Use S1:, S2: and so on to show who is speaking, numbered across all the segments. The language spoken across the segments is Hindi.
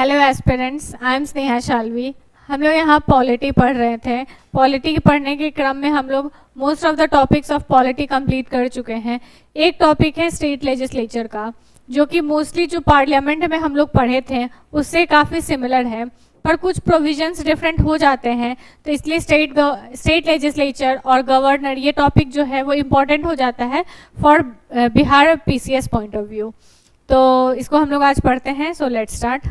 S1: Hello aspirants, I am Sneha Shalvi. हम लोग यहाँ पॉलिटी पढ़ रहे थे। पॉलिटी पढ़ने के क्रम में हम लोग most of the topics of polity complete कर चुके हैं। एक टॉपिक है स्टेट लेजिस्लेचर का, जो कि मोस्टली जो पार्लियामेंट में हम लोग पढ़े थे उससे काफ़ी सिमिलर है, पर कुछ प्रोविजंस डिफरेंट हो जाते हैं। तो इसलिए स्टेट लेजिस्लेचर और गवर्नर ये टॉपिक जो है वो इम्पॉर्टेंट हो जाता है for Bihar PCS point of view. तो इसको हम लोग आज पढ़ते हैं। So let's start.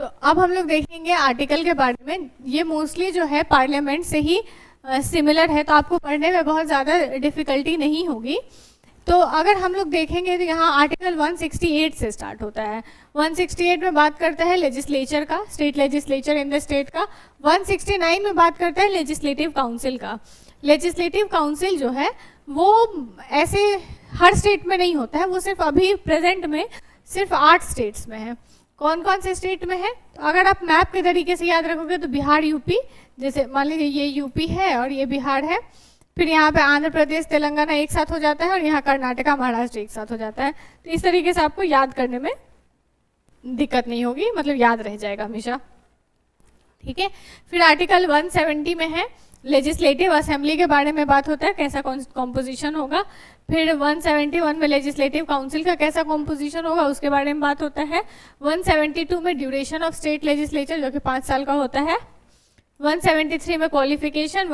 S1: तो अब हम लोग देखेंगे आर्टिकल के बारे में। ये मोस्टली जो है पार्लियामेंट से ही सिमिलर है, तो आपको पढ़ने में बहुत ज़्यादा डिफ़िकल्टी नहीं होगी। तो अगर हम लोग देखेंगे तो यहाँ आर्टिकल 168 से स्टार्ट होता है। 168 में बात करता है लेजिस्लेचर का, state legislature in the state का। 169 में बात करता है लेजिस्लेटिव काउंसिल का। लेजिस्लेटिव काउंसिल जो है वो ऐसे हर स्टेट में नहीं होता है, वो सिर्फ अभी प्रेजेंट में सिर्फ 8 स्टेट्स में है। कौन कौन से स्टेट में है? तो अगर आप मैप के तरीके से याद रखोगे तो बिहार यूपी, जैसे मान लीजिए ये यूपी है और ये बिहार है, फिर यहाँ पे आंध्र प्रदेश तेलंगाना एक साथ हो जाता है और यहाँ कर्नाटका महाराष्ट्र एक साथ हो जाता है। तो इस तरीके से आपको याद करने में दिक्कत नहीं होगी, मतलब याद रह जाएगा हमेशा। ठीक है। फिर आर्टिकल 170 में है लेजिस्लेटिव असेंबली के बारे में बात होता है, कैसा कॉम्पोजिशन होगा। फिर 171 में लेजिस्लेटिव काउंसिल का कैसा कॉम्पोजिशन होगा उसके बारे में बात होता है। 172 में ड्यूरेशन ऑफ स्टेट लेजिस्लेचर जो कि 5 साल का होता है। 173 में क्वालिफिकेशन।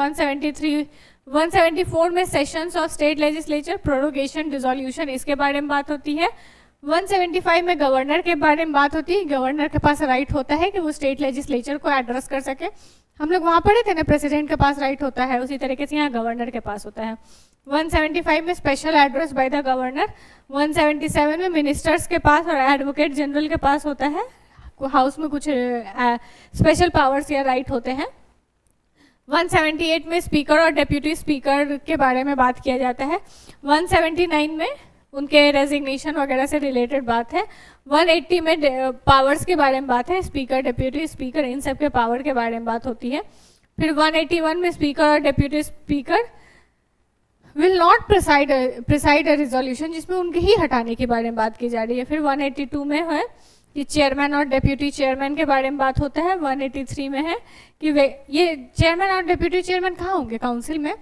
S1: 174 में sessions of state legislature, prorogation, dissolution, इसके बारे में बात होती है। 175 में गवर्नर के बारे में बात होती है। गवर्नर के पास राइट होता है कि वो स्टेट लेजिस्लेचर को एड्रेस कर सके। हम लोग वहाँ पढ़े थे ना, प्रेसिडेंट के पास राइट होता है, उसी तरीके से यहाँ गवर्नर के पास होता है। 175 में special address by the governor. 177 में मिनिस्टर्स के पास और एडवोकेट जनरल के पास होता है, हाउस में कुछ स्पेशल पावर्स या राइट होते हैं। 178 में स्पीकर और डेप्यूटी स्पीकर के बारे में बात किया जाता है। 179 में उनके रेजिग्नेशन वगैरह से रिलेटेड बात है। 180 में पावर्स के बारे में बात है, स्पीकर, डेप्यूटी स्पीकर, इन सब के पावर के बारे में बात होती है। फिर 181 में स्पीकर और deputy speaker will not preside a resolution, जिसमें उनके ही हटाने के बारे में बात की जा रही है। फिर 182 में है कि चेयरमैन और डेप्यूटी चेयरमैन के बारे में बात होता है। 183 में है कि वे ये चेयरमैन और डेप्यूटी चेयरमैन कहाँ होंगे? काउंसिल में,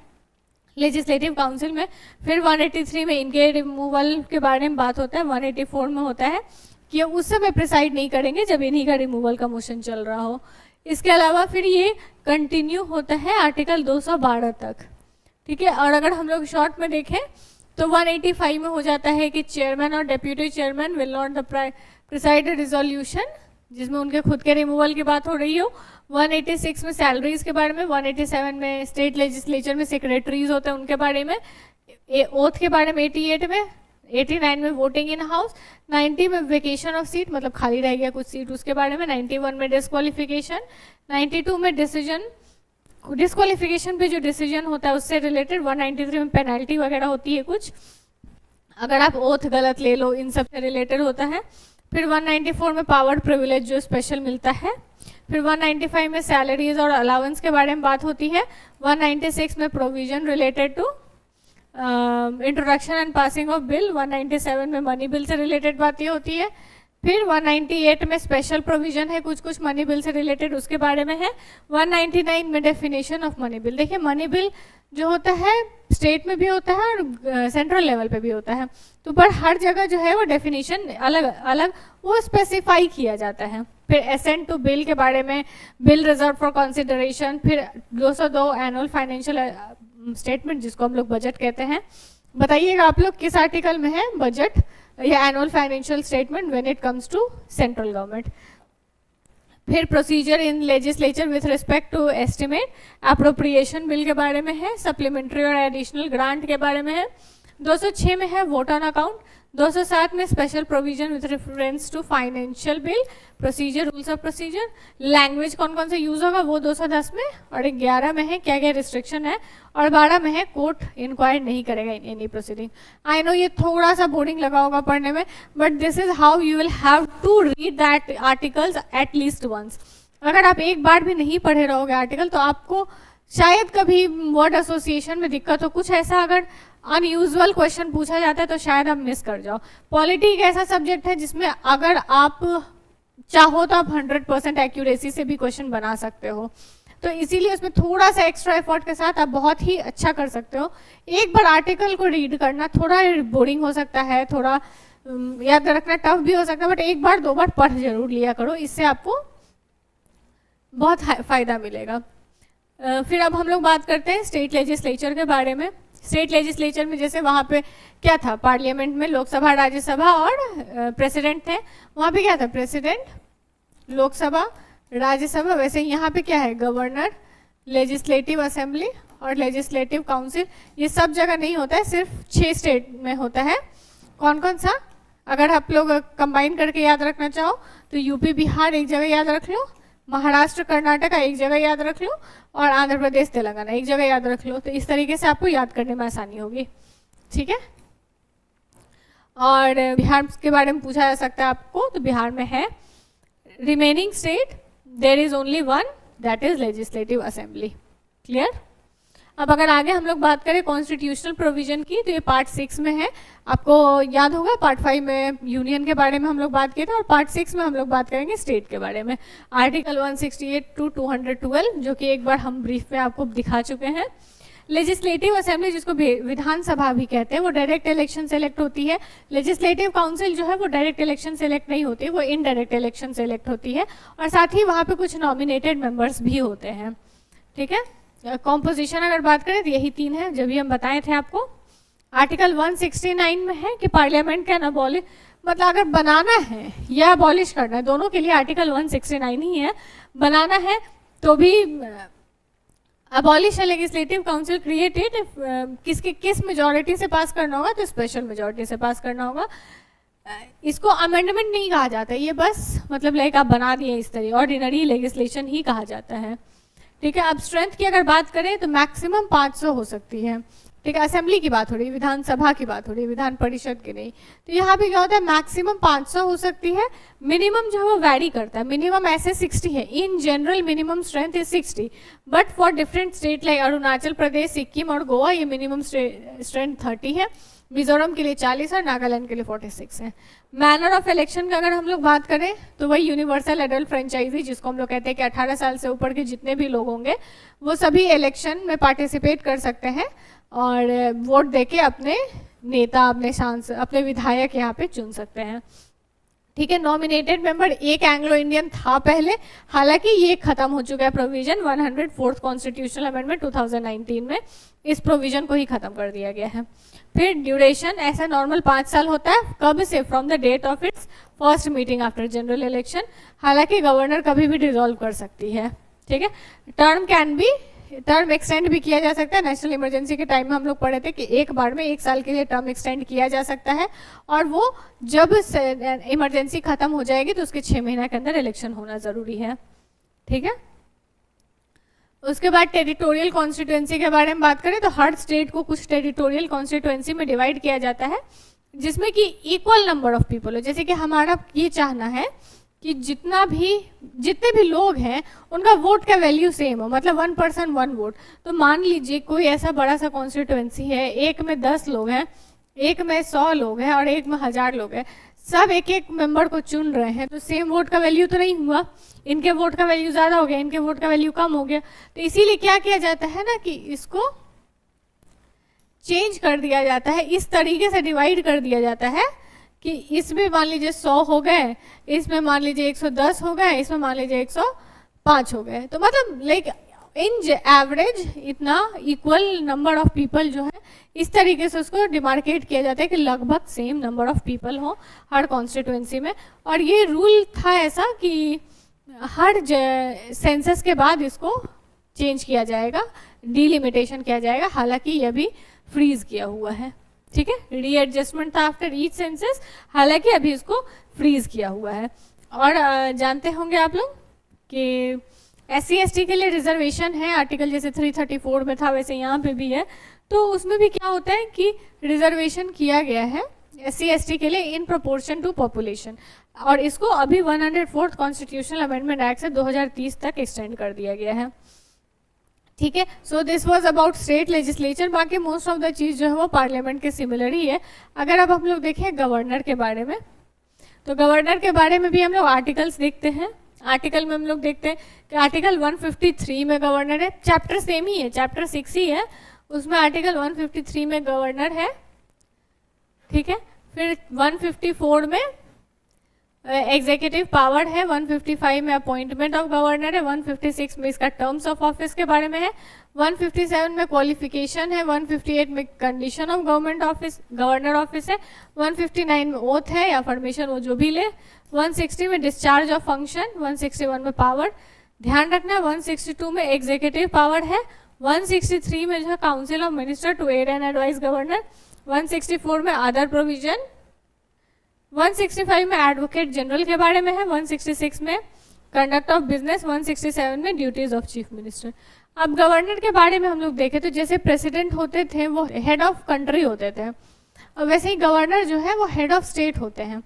S1: लेजिस्लेटिव काउंसिल में। फिर 183 में इनके रिमूवल के बारे में बात होता है। 184 में होता है कि उस समय प्रिसाइड नहीं करेंगे जब इन्हीं का रिमूवल का मोशन चल रहा हो। इसके अलावा फिर ये कंटिन्यू होता है आर्टिकल 212 तक। ठीक है। और अगर हम लोग शॉर्ट में देखें तो 185 में हो जाता है कि चेयरमैन और deputy chairman will not the preside resolution, जिसमें उनके खुद के रिमूवल की बात हो रही हो। 186 में सैलरीज के बारे में। 187 में स्टेट लेजिस्लेचर में सेक्रेटरीज होते हैं उनके बारे में। ओथ के बारे में 88 में। 89 में वोटिंग इन हाउस। 90 में वेकेशन ऑफ सीट, मतलब खाली रह गया कुछ सीट, उसके बारे में। 91 में डिस्क्वालिफिकेशन। 92 में डिस्क्वालिफिकेशन पे जो डिसीजन होता है उससे रिलेटेड। 193 में पेनल्टी वगैरह होती है कुछ अगर आप ओथ गलत ले लो, इन सब से रिलेटेड होता है। फिर 194 में पावर प्रिविलेज जो स्पेशल मिलता है। फिर 195 में सैलरीज और अलाउंस के बारे में बात होती है। 196 में provision related to introduction and passing of bill. 197 में मनी बिल से रिलेटेड बातें होती है। फिर 198 में स्पेशल प्रोविजन है कुछ मनी बिल से रिलेटेड, उसके बारे में है। 199 में डेफिनेशन ऑफ मनी बिल। देखिए मनी बिल जो होता है स्टेट में भी होता है और सेंट्रल लेवल पे भी होता है, तो पर हर जगह जो है वो डेफिनेशन अलग अलग वो स्पेसिफाई किया जाता है। फिर एसेंट टू बिल के बारे में, बिल रिजर्व फॉर कंसिडरेशन। फिर 202 एनुअल फाइनेंशियल स्टेटमेंट, जिसको हम लोग बजट कहते हैं। बताइएगा आप लोग किस आर्टिकल में है बजट या annual financial statement when it comes to central government. फिर procedure in legislature with respect to estimate, appropriation bill के बारे में है। सप्लीमेंट्री और एडिशनल ग्रांट के बारे में है। 206 में है वोट ऑन अकाउंट। 207 में special provision with reference to financial bill, procedure, rules of procedure. Language कौन कौन से यूज होगा वो 210 में। और 11 में है क्या क्या रिस्ट्रिक्शन है। और 12 में है कोर्ट इंक्वायर नहीं करेगा in any proceeding. I know ये थोड़ा सा बोरिंग लगा होगा पढ़ने में, but this is how you will have to read that articles at least once. अगर आप एक बार भी नहीं पढ़े रहोगे आर्टिकल तो आपको शायद कभी वर्ड एसोसिएशन में दिक्कत हो, कुछ ऐसा अगर अनयूजुअल क्वेश्चन पूछा जाता है तो शायद आप मिस कर जाओ। पॉलिटी एक ऐसा सब्जेक्ट है जिसमें अगर आप चाहो तो आप 100% एक्यूरेसी से भी क्वेश्चन बना सकते हो, तो इसीलिए उसमें थोड़ा सा एक्स्ट्रा एफर्ट के साथ आप बहुत ही अच्छा कर सकते हो। एक बार आर्टिकल को रीड करना थोड़ा बोरिंग हो सकता है, थोड़ा याद रखना टफ भी हो सकता है, बट एक बार दो बार पढ़ जरूर लिया करो, इससे आपको बहुत फायदा मिलेगा। फिर अब हम लोग बात करते हैं स्टेट लेजिस्लेचर के बारे में। स्टेट लेजिस्लेचर में जैसे वहाँ पे क्या था, पार्लियामेंट में लोकसभा, राज्यसभा और प्रेसिडेंट थे। वहाँ पे क्या था, प्रेसिडेंट, लोकसभा, राज्यसभा। वैसे यहाँ पे क्या है, गवर्नर, लेजिस्लेटिव असेंबली और लेजिस्लेटिव काउंसिल। ये सब जगह नहीं होता है, सिर्फ 6 स्टेट में होता है। कौन कौन सा, अगर आप लोग कंबाइन करके याद रखना चाहो तो यूपी बिहार एक जगह याद रख लो, महाराष्ट्र कर्नाटक एक जगह याद रख लो और आंध्र प्रदेश तेलंगाना एक जगह याद रख लो। तो इस तरीके से आपको याद करने में आसानी होगी, ठीक है। और बिहार के बारे में पूछा जा सकता है आपको, तो बिहार में है remaining state there is only one, that is legislative assembly. Clear. अब अगर आगे हम लोग बात करें कॉन्स्टिट्यूशनल प्रोविजन की, तो ये पार्ट 6 में है। आपको याद होगा पार्ट 5 में यूनियन के बारे में हम लोग बात किए थे और पार्ट 6 में हम लोग बात करेंगे स्टेट के बारे में। आर्टिकल 168 टू 212 जो कि एक बार हम ब्रीफ में आपको दिखा चुके हैं। लेजिस्लेटिव असेंबली जिसको विधानसभा भी कहते हैं, वो डायरेक्ट इलेक्शन से इलेक्ट होती है। लेजिस्लेटिव काउंसिल जो है वो डायरेक्ट इलेक्शन से इलेक्ट नहीं होती, वो इनडायरेक्ट इलेक्शन से इलेक्ट होती है और साथ ही वहाँ पे कुछ नॉमिनेटेड मेंबर्स भी होते हैं, ठीक है। कॉम्पोजिशन अगर बात करें तो यही 3 है जो भी हम बताए थे आपको। आर्टिकल 169 में है कि पार्लियामेंट कैन अबॉलिश, मतलब अगर बनाना है या अबॉलिश करना है, दोनों के लिए आर्टिकल 169 ही है। बनाना है तो भी अबॉलिश है लेजिस्लेटिव काउंसिल क्रिएटेड, किस मेजॉरिटी से पास करना होगा, तो स्पेशल मेजॉरिटी से पास करना होगा। इसको अमेंडमेंट नहीं कहा जाता, ये बस मतलब लाइक आप बना दिए इस तरह, ऑर्डिनरी लेजिस्लेशन ही कहा जाता है, ठीक है। अब स्ट्रेंथ की अगर बात करें तो मैक्सिमम 500 हो सकती है, ठीक है। असेंबली की बात हो रही है, विधानसभा की बात हो रही है, विधान परिषद की नहीं। तो यहाँ पे क्या होता है, मैक्सिमम 500 हो सकती है। मिनिमम जो है वो वैरी करता है, मिनिमम ऐसे 60 है। In general minimum strength is 60, but for different state like Arunachal Pradesh, Sikkim और गोवा ये मिनिमम स्ट्रेंथ 30 है। मिजोरम के लिए 40 और नागालैंड के लिए 46 है। मैनर ऑफ इलेक्शन का अगर हम लोग बात करें तो वही यूनिवर्सल एडल्ट फ्रेंचाइजी जिसको हम लोग कहते हैं कि 18 साल से ऊपर के जितने भी लोग होंगे वो सभी इलेक्शन में पार्टिसिपेट कर सकते हैं और वोट देके अपने नेता, अपने सांसद, अपने विधायक यहाँ पे चुन सकते हैं, ठीक है। नॉमिनेटेड मेंबर एक एंग्लो इंडियन था पहले, हालांकि ये खत्म हो चुका है प्रोविजन। 104th कॉन्स्टिट्यूशनल अमेंडमेंट 2019 में इस प्रोविजन को ही खत्म कर दिया गया है। फिर ड्यूरेशन ऐसा नॉर्मल 5 साल होता है, कब से, from the date of its first meeting after general election. हालांकि गवर्नर कभी भी डिसॉल्व कर सकती है, ठीक है। टर्म एक्सटेंड भी किया जा सकता है। नेशनल इमरजेंसी के टाइम में हम लोग पढ़े थे कि एक बार में 1 साल के लिए टर्म एक्सटेंड किया जा सकता है और वो जब इमरजेंसी खत्म हो जाएगी तो उसके 6 महीने के अंदर इलेक्शन होना जरूरी है, ठीक है। उसके बाद टेरिटोरियल कॉन्स्टिट्यूएंसी के बारे में बात करें तो हर स्टेट को कुछ टेरिटोरियल कॉन्स्टिट्यूएंसी में डिवाइड किया जाता है जिसमें कि इक्वल नंबर ऑफ पीपल हो। जैसे कि हमारा ये चाहना है कि जितने भी लोग हैं उनका वोट का वैल्यू सेम हो, मतलब 1 पर्सन 1 वोट। तो मान लीजिए कोई ऐसा बड़ा सा कॉन्स्टिट्यूएंसी है, एक में 10 लोग हैं, एक में 100 लोग हैं और एक में 1000 लोग हैं, सब एक एक मेंबर को चुन रहे हैं, तो सेम वोट का वैल्यू तो नहीं हुआ। इनके वोट का वैल्यू ज़्यादा हो गया, इनके वोट का वैल्यू कम हो गया। तो इसीलिए क्या किया जाता है ना कि इसको चेंज कर दिया जाता है, इस तरीके से डिवाइड कर दिया जाता है कि इसमें मान लीजिए 100 हो गए, इसमें मान लीजिए 110 हो गए, इसमें मान लीजिए 105 हो गए। तो मतलब लाइक इन एवरेज इतना इक्वल नंबर ऑफ पीपल जो है इस तरीके से उसको डिमार्केट किया जाता है कि लगभग सेम नंबर ऑफ पीपल हो हर कॉन्स्टिट्यूएंसी में। और ये रूल था ऐसा कि हर सेंसस के बाद इसको चेंज किया जाएगा, डीलिमिटेशन किया जाएगा। हालांकि यह भी फ्रीज किया हुआ है, ठीक है। रीएडजस्टमेंट था आफ्टर ईच सेंसस, हालांकि अभी इसको फ्रीज किया हुआ है। और जानते होंगे आप लोग कि SC/ST के लिए रिजर्वेशन है, आर्टिकल जैसे 334 में था वैसे यहाँ पे भी है। तो उसमें भी क्या होता है कि रिजर्वेशन किया गया है SC/ST के लिए इन प्रोपोर्शन टू पॉपुलेशन, और इसको अभी 104th कॉन्स्टिट्यूशनल अमेंडमेंट एक्ट से 2030 तक एक्सटेंड कर दिया गया है, ठीक है। So this was about state legislature. बाकी मोस्ट ऑफ द चीज़ जो है वो पार्लियामेंट के सिमिलर ही है। अगर अब हम लोग देखें गवर्नर के बारे में, तो गवर्नर के बारे में भी हम लोग आर्टिकल्स देखते हैं। आर्टिकल में हम लोग देखते हैं कि आर्टिकल 153 में गवर्नर है, चैप्टर सेम ही है, चैप्टर 6 ही है, उसमें आर्टिकल 153 में गवर्नर है। ठीक है। फिर 154 में एग्जीक्यूटिव पावर है, 155 में अपॉइंटमेंट ऑफ गवर्नर है, 156 में इसका टर्म्स ऑफ ऑफिस के बारे में है, 157 में क्वालिफिकेशन है, 158 में condition of government office governor office है, 159 में ओथ है या फॉर्मेशन वो जो भी ले, 160 में डिस्चार्ज ऑफ फंक्शन, 161 में पावर, ध्यान रखना है 162 में एग्जीक्यूटिव पावर है, 163 में जो है council of minister to aid and advise governor, 164 में अदर प्रोविजन, 165 में एडवोकेट जनरल के बारे में है, 166 में कंडक्ट ऑफ बिजनेस, 167 में ड्यूटीज ऑफ चीफ मिनिस्टर। अब गवर्नर के बारे में हम लोग देखें तो जैसे प्रेसिडेंट होते थे वो हेड ऑफ कंट्री होते थे, और वैसे ही गवर्नर जो है वो हेड ऑफ स्टेट होते हैं।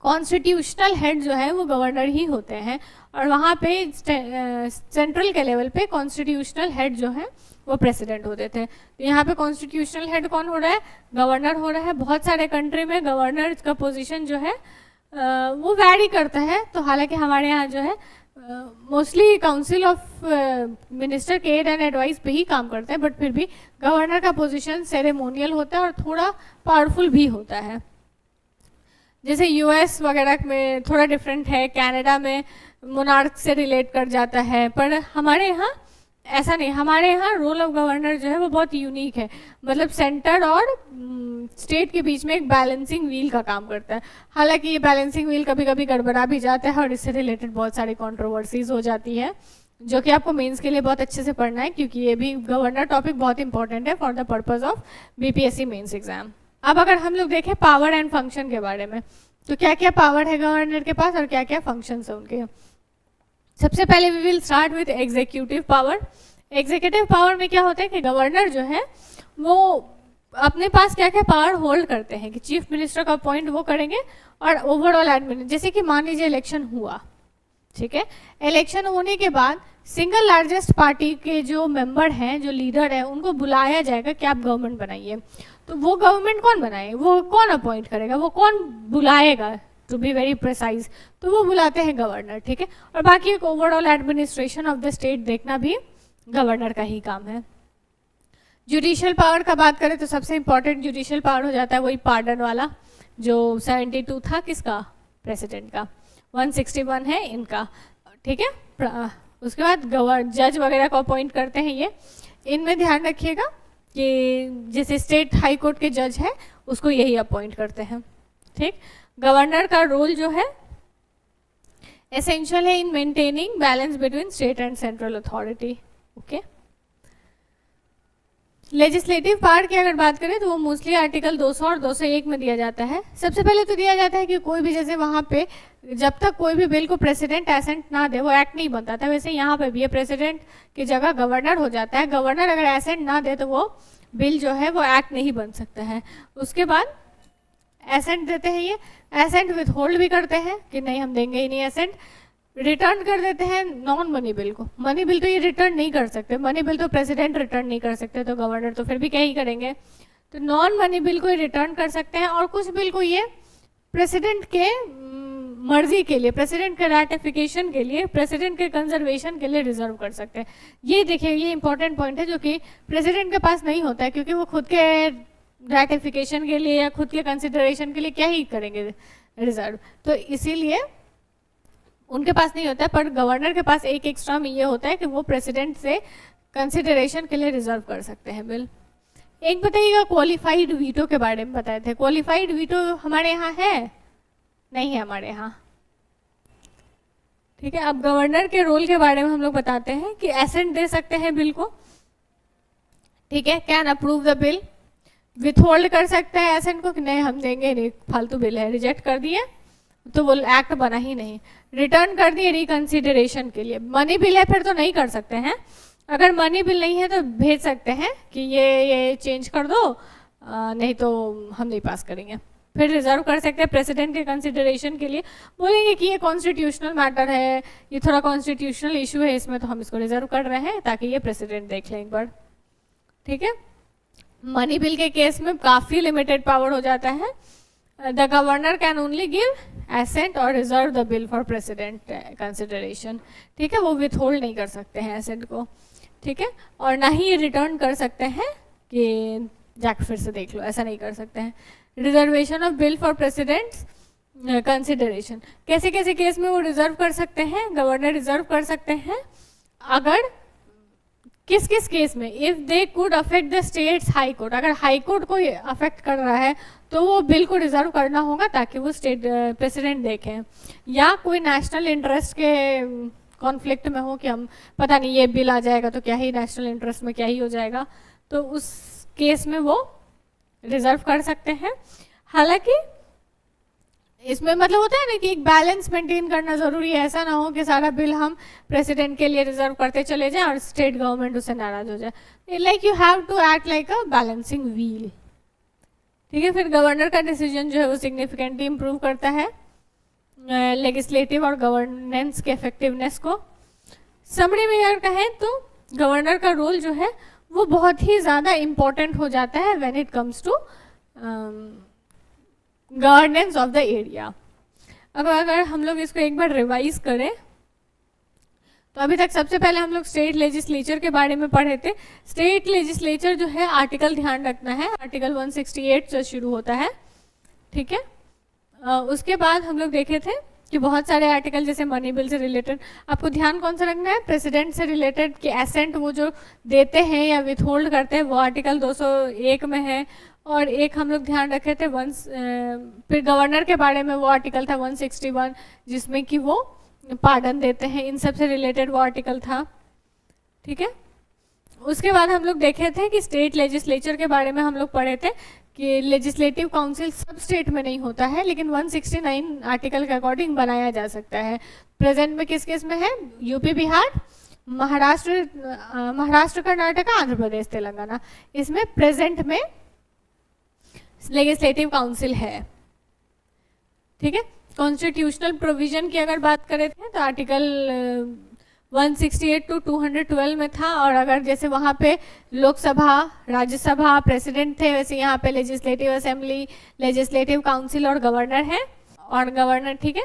S1: कॉन्स्टिट्यूशनल हेड जो है वो गवर्नर ही होते हैं, और वहाँ पे सेंट्रल के लेवल पे कॉन्स्टिट्यूशनल हेड जो है वो प्रेसिडेंट होते थे। तो यहाँ पे कॉन्स्टिट्यूशनल हेड कौन हो रहा है? गवर्नर हो रहा है। बहुत सारे कंट्री में गवर्नर का पोजीशन जो है वो वैरी करता है। तो हालांकि हमारे यहाँ जो है मोस्टली काउंसिल ऑफ मिनिस्टर के एड एंड एडवाइस पे ही काम करते हैं, बट फिर भी गवर्नर का पोजीशन सेरेमोनियल होता है और थोड़ा पावरफुल भी होता है। जैसे यूएस वगैरह में थोड़ा डिफरेंट है, कनाडा में मोनार्क से रिलेट कर जाता है, पर हमारे यहाँ ऐसा नहीं। हमारे यहाँ रोल ऑफ गवर्नर जो है वो बहुत यूनिक है, मतलब सेंटर और स्टेट के बीच में एक बैलेंसिंग व्हील का काम करता है। हालांकि ये बैलेंसिंग व्हील कभी कभी गड़बड़ा भी जाता है और इससे रिलेटेड बहुत सारी कंट्रोवर्सीज हो जाती है, जो कि आपको मेंस के लिए बहुत अच्छे से पढ़ना है, क्योंकि ये भी गवर्नर टॉपिक बहुत इंपॉर्टेंट है for the purpose of BPSC mains exam. अब अगर हम लोग देखें पावर एंड फंक्शन के बारे में, तो क्या क्या पावर है गवर्नर के पास और क्या क्या फंक्शंस है उनके। सबसे पहले we will start with executive power. Executive power में क्या होता है कि गवर्नर जो है वो अपने पास क्या क्या पावर होल्ड करते हैं कि चीफ मिनिस्टर का अपॉइंट वो करेंगे, और ओवरऑल एडमिनिस्ट्रेशन, जैसे कि मान लीजिए इलेक्शन हुआ, ठीक है, इलेक्शन होने के बाद सिंगल लार्जेस्ट पार्टी के जो मेंबर हैं, जो लीडर हैं, उनको बुलाया जाएगा कि आप गवर्नमेंट बनाइए। तो वो गवर्नमेंट कौन बनाए, वो कौन अपॉइंट करेगा, वो कौन बुलाएगा, टू बी वेरी प्रिसाइज, तो वो बुलाते हैं गवर्नर। ठीक है। और बाकी एक overall administration of the state देखना भी गवर्नर का ही काम है। जुडिशियल पावर का बात करें तो सबसे इंपॉर्टेंट जुडिशियल पावर हो जाता है वही पार्डन वाला, जो 72 था किसका, प्रेसिडेंट का, 161 है इनका। ठीक है। उसके बाद जज वगैरह को अपॉइंट करते हैं ये। इनमें ध्यान रखिएगा कि जैसे स्टेट हाई कोर्ट के जज है उसको यही अपॉइंट करते हैं। ठीक। गवर्नर का रोल जो है एसेंशियल है in maintaining balance between state and central authority. Okay. Legislative power की अगर बात करें तो वो मोस्टली आर्टिकल 200 और 201 में दिया जाता है। सबसे पहले तो दिया जाता है कि कोई भी, जैसे वहाँ पे जब तक कोई भी बिल को प्रेसिडेंट एसेंट ना दे वो एक्ट नहीं बनता था, वैसे यहाँ पे भी ये प्रेसिडेंट की जगह गवर्नर हो जाता है। गवर्नर अगर एसेंट ना दे तो वो बिल जो है वो एक्ट नहीं बन सकता है। उसके बाद एसेंट देते हैं, ये एसेंट विथ होल्ड भी करते हैं कि नहीं हम देंगे ही नहीं एसेंट, रिटर्न कर देते हैं नॉन मनी बिल को। मनी बिल तो ये रिटर्न नहीं कर सकते, मनी बिल तो प्रेसिडेंट रिटर्न नहीं कर सकते, तो गवर्नर तो फिर भी क्या ही करेंगे, तो नॉन मनी बिल को रिटर्न कर सकते हैं। और कुछ बिल को ये प्रेसिडेंट के मर्जी के लिए, प्रेसिडेंट के रैटिफिकेशन के लिए, प्रेसिडेंट के कंजर्वेशन के लिए रिजर्व कर सकते हैं। ये देखिए, ये इंपॉर्टेंट पॉइंट है जो कि प्रेसिडेंट के पास नहीं होता है, क्योंकि वो खुद के रैटिफिकेशन के लिए या खुद के कंसिडरेशन के लिए क्या ही करेंगे रिजर्व, तो इसीलिए उनके पास नहीं होता है। पर गवर्नर के पास एक एक्स्ट्रा में ये होता है कि वो प्रेसिडेंट से कंसिडरेशन के लिए रिजर्व कर सकते हैं बिल। एक बताइएगा क्वालिफाइड वीटो के बारे में बताए थे। क्वालिफाइड वीटो हमारे यहाँ है? नहीं है हमारे यहाँ। ठीक है। अब गवर्नर के रोल के बारे में हम लोग बताते हैं कि एसेंट दे सकते हैं बिल को, ठीक है, can approve the bill, withhold कर सकते हैं एसेंट को कि नहीं हम देंगे नहीं, फालतू बिल है, रिजेक्ट कर दिए तो वो एक्ट बना ही नहीं, रिटर्न कर दिए रिकंसिडरेशन के लिए। मनी बिल है फिर तो नहीं कर सकते हैं, अगर मनी बिल नहीं है तो भेज सकते हैं कि ये चेंज कर दो, नहीं तो हम नहीं पास करेंगे, फिर रिजर्व कर सकते हैं प्रेसिडेंट के कंसिडरेशन के लिए, बोलेंगे कि ये कॉन्स्टिट्यूशनल मैटर है, ये थोड़ा कॉन्स्टिट्यूशनल इशू है इसमें, तो हम इसको रिजर्व कर रहे हैं ताकि ये प्रेसिडेंट देख लें एक बार, ठीक है। मनी बिल के केस में काफ़ी लिमिटेड पावर हो जाता है, the governor can only give assent और reserve the bill for president consideration, ठीक है, वो विथ होल्ड नहीं कर सकते हैं एसेंट को, ठीक है, और ना ही ये रिटर्न कर सकते हैं कि जाकर फिर से देख लो, ऐसा नहीं कर सकते हैं। Reservation of bill for president consideration, कैसे कैसे केस में वो रिजर्व कर सकते हैं, गवर्नर रिजर्व कर सकते हैं अगर किस किस केस में, if they could affect the states high court, अगर हाई कोर्ट को अफेक्ट कर रहा है तो वो बिल को रिजर्व करना होगा ताकि वो स्टेट प्रेसिडेंट देखें, या कोई नेशनल इंटरेस्ट के कॉन्फ्लिक्ट में हो कि हम पता नहीं ये बिल आ जाएगा तो क्या ही नेशनल इंटरेस्ट में क्या ही हो जाएगा, तो उस केस में वो रिजर्व कर सकते हैं। हालांकि इसमें मतलब होता है ना कि एक बैलेंस मेंटेन करना ज़रूरी है, ऐसा ना हो कि सारा बिल हम प्रेसिडेंट के लिए रिजर्व करते चले जाएं और स्टेट गवर्नमेंट उससे नाराज हो जाए, like you have to act like a balancing wheel, ठीक है। फिर गवर्नर का डिसीजन जो है वो सिग्निफिकेंटली इम्प्रूव करता है लेजिस्लेटिव और गवर्नेंस के इफेक्टिवनेस को। समरी में अगर कहें तो गवर्नर का रोल जो है वो बहुत ही ज़्यादा इम्पोर्टेंट हो जाता है when it comes to governance of the area. अब अगर हम लोग इसको एक बार रिवाइज करें तो अभी तक सबसे पहले हम लोग स्टेट लेजिस्लेचर के बारे में पढ़े थे। स्टेट लेजिस्लेचर जो है आर्टिकल ध्यान रखना है, आर्टिकल 168 से शुरू होता है, ठीक है। उसके बाद हम लोग देखे थे कि बहुत सारे आर्टिकल जैसे मनी बिल से रिलेटेड, आपको ध्यान कौन सा रखना है, प्रेसिडेंट से रिलेटेड कि एसेंट वो जो देते हैं या विथहोल्ड करते हैं वो आर्टिकल 201 में है, और एक हम लोग ध्यान रखे थे फिर गवर्नर के बारे में वो आर्टिकल था 161 जिसमें कि वो पार्डन देते हैं, इन सब से रिलेटेड वो आर्टिकल था, ठीक है। उसके बाद हम लोग देखे थे कि स्टेट लेजिस्लेचर के बारे में हम लोग पढ़े थे कि लेजिस्लेटिव काउंसिल सब स्टेट में नहीं होता है, लेकिन 169 आर्टिकल के अकॉर्डिंग बनाया जा सकता है। प्रेजेंट में किस किस में है, यूपी बिहार, महाराष्ट्र कर्नाटका, आंध्र प्रदेश, तेलंगाना, इसमें प्रेजेंट में लेजिस्लेटिव काउंसिल है, ठीक है। कॉन्स्टिट्यूशनल प्रोविजन की अगर बात करें तो आर्टिकल 168 टू 212 में था, और अगर जैसे वहाँ पे लोकसभा, राज्यसभा, प्रेसिडेंट थे, वैसे यहाँ पे लेजिस्लेटिव असेंबली, लेजिस्लेटिव काउंसिल और गवर्नर है, और गवर्नर, ठीक है।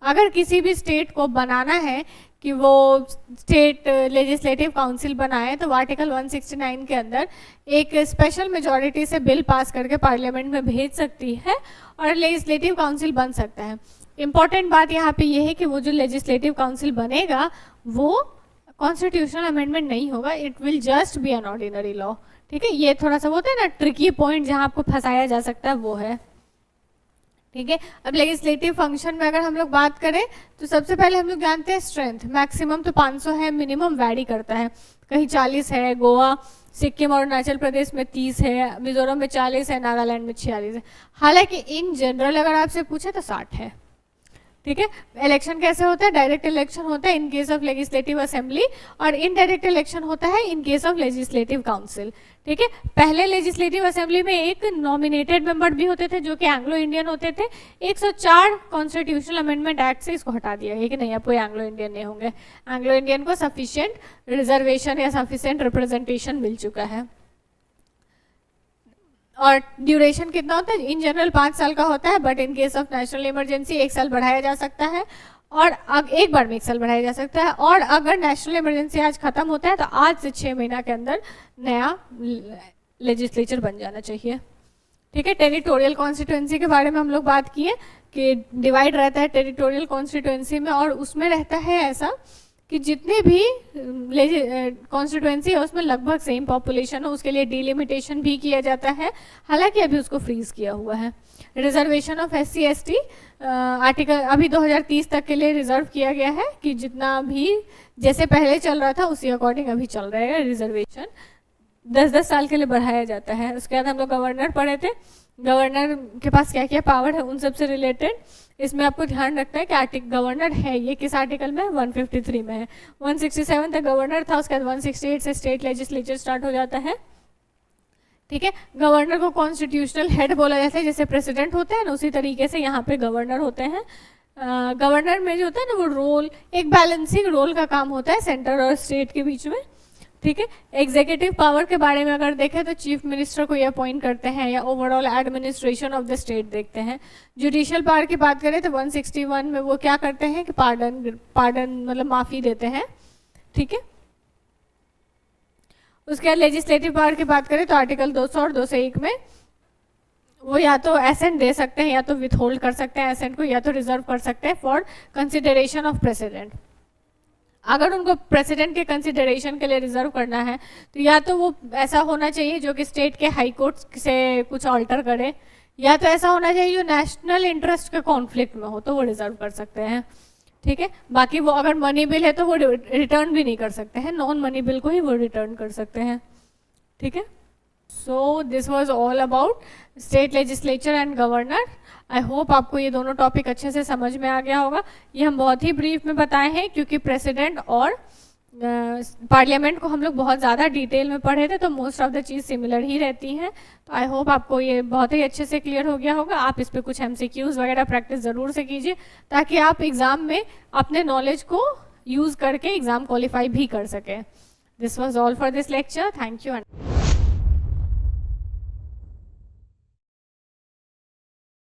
S1: अगर किसी भी स्टेट को बनाना है कि वो स्टेट लेजिस्लेटिव काउंसिल बनाए तो आर्टिकल 169 के अंदर एक स्पेशल मेजॉरिटी से बिल पास करके पार्लियामेंट में भेज सकती है और लेजिस्लेटिव काउंसिल बन सकता है। इम्पॉर्टेंट बात यहाँ पे ये है कि वो जो लेजिस्लेटिव काउंसिल बनेगा वो कॉन्स्टिट्यूशनल अमेंडमेंट नहीं होगा, it will just be an ordinary law, ठीक है। ये थोड़ा सा होता है ना ट्रिकी पॉइंट जहाँ आपको फंसाया जा सकता है, वो है, ठीक है। अब लेजिस्लेटिव फंक्शन में अगर हम लोग बात करें तो सबसे पहले हम लोग जानते हैं स्ट्रेंथ, मैक्सिमम तो 500 है, मिनिमम वैरी करता है, कहीं 40 है, गोवा, सिक्किम और अरुणाचल प्रदेश में 30 है, मिजोरम में 40 है, नागालैंड में 46 है। हालांकि इन जनरल अगर आपसे पूछे तो 60 है, ठीक है। इलेक्शन कैसे होता है, डायरेक्ट इलेक्शन होता है in case of legislative assembly, और इनडायरेक्ट इलेक्शन होता है in case of legislative council, ठीक है। पहले लेजिस्लेटिव असेंबली में एक नॉमिनेटेड मेंबर भी होते थे जो कि एंग्लो इंडियन होते थे। 104 कॉन्स्टिट्यूशनल अमेंडमेंट एक्ट से इसको हटा दिया है कि नहीं, अब कोई एंग्लो इंडियन नहीं होंगे, एंग्लो इंडियन को सफिशिएंट रिजर्वेशन या सफिशिएंट रिप्रेजेंटेशन मिल चुका है। और ड्यूरेशन कितना होता है, इन जनरल 5 साल का होता है, but in case of national emergency 1 साल बढ़ाया जा सकता है, और अब एक बार में 1 साल बढ़ाया जा सकता है, और अगर नेशनल इमरजेंसी आज खत्म होता है तो आज से 6 महीना के अंदर नया लेजिस्लेचर बन जाना चाहिए, ठीक है। टेरिटोरियल कॉन्स्टिट्यूएंसी के बारे में हम लोग बात किए कि डिवाइड रहता है टेरिटोरियल कॉन्स्टिट्यूएंसी में, और उसमें रहता है ऐसा कि जितने भी कॉन्स्टिट्यूएंसी है उसमें लगभग सेम पॉपुलेशन हो, उसके लिए डिलिमिटेशन भी किया जाता है, हालांकि अभी उसको फ्रीज किया हुआ है। रिजर्वेशन ऑफ SC/ST आर्टिकल अभी 2030 तक के लिए रिजर्व किया गया है कि जितना भी जैसे पहले चल रहा था उसी अकॉर्डिंग अभी चल रहेगा, रिजर्वेशन 10-10 साल के लिए बढ़ाया जाता है। उसके बाद हम लोग गवर्नर पढ़े थे, गवर्नर के पास क्या क्या पावर है उन सब से रिलेटेड इसमें आपको ध्यान रखना है कि गवर्नर है ये किस आर्टिकल में, 153 में है। 167 तक गवर्नर था, उसके बाद 168 से स्टेट लेजिस्लेचर स्टार्ट हो जाता है, ठीक है। गवर्नर को कॉन्स्टिट्यूशनल हेड बोला जाता है, जैसे प्रेसिडेंट होते हैं ना उसी तरीके से यहाँ पे गवर्नर होते हैं। गवर्नर में जो होता है ना वो रोल, एक बैलेंसिंग रोल का काम होता है सेंटर और स्टेट के बीच में, ठीक है। एग्जीक्यूटिव पावर के बारे में अगर देखें तो चीफ मिनिस्टर को ये अपॉइंट करते हैं या overall administration of the state देखते हैं। जुडिशियल पावर की बात करें तो 161 में वो क्या करते हैं कि पार्डन मतलब माफ़ी देते हैं, ठीक है। उसके बाद लेजिस्लेटिव पावर की बात करें तो आर्टिकल 200 और 201 में वो या तो एसेंट दे सकते हैं या तो विथहोल्ड कर सकते हैं एसेंट को, या तो रिजर्व कर सकते हैं फॉर कंसिडरेशन ऑफ प्रेसिडेंट। अगर उनको प्रेसिडेंट के कंसिडरेशन के लिए रिजर्व करना है तो या तो वो ऐसा होना चाहिए जो कि स्टेट के हाई कोर्ट से कुछ ऑल्टर करे, या तो ऐसा होना चाहिए जो नेशनल इंटरेस्ट के कॉन्फ्लिक्ट में हो तो वो रिजर्व कर सकते हैं, ठीक है। बाकी वो अगर मनी बिल है तो वो रिटर्न भी नहीं कर सकते हैं, नॉन मनी बिल को ही वो रिटर्न कर सकते हैं, ठीक है। So this was all about state legislature and governor. I hope आपको ये दोनों टॉपिक अच्छे से समझ में आ गया होगा। ये हम बहुत ही ब्रीफ में बताए हैं क्योंकि प्रेसिडेंट और पार्लियामेंट को हम लोग बहुत ज़्यादा डिटेल में पढ़े थे, तो मोस्ट ऑफ द चीज़ सिमिलर ही रहती हैं। तो आई होप आपको ये बहुत ही अच्छे से क्लियर हो गया होगा। आप इस पर कुछ MCQs वगैरह प्रैक्टिस ज़रूर से कीजिए ताकि आप एग्ज़ाम में अपने नॉलेज को यूज़ करके एग्ज़ाम क्वालिफाई भी कर सकें। This was all for this lecture. Thank you.